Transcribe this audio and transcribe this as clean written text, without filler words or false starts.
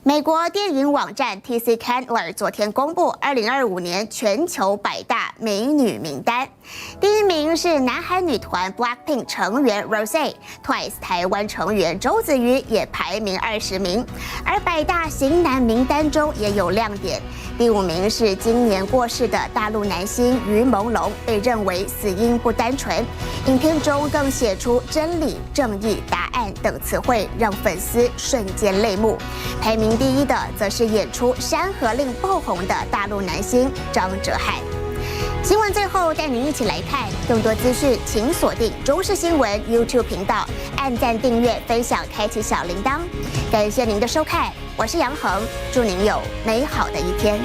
美国电影网站 TC Candler 昨天公布2025年全球100大美女名单，第一名是南韩女团 BLACKPINK 成员 Rosé，Twice 台湾成员周子瑜也排名20名。而100大型男名单中也有亮点，第5名是今年过世的大陆男星于朦胧，被认为死因不单纯，影片中更写出真理、正义、答案等词汇，让粉丝瞬间泪目。排名第一的则是演出《山河令》爆红的大陆男星张哲瀚。新闻最后带您一起来看更多资讯，请锁定中视新闻 YouTube 频道，按赞、订阅、分享、开启小铃铛。感谢您的收看，我是杨恒，祝您有美好的一天。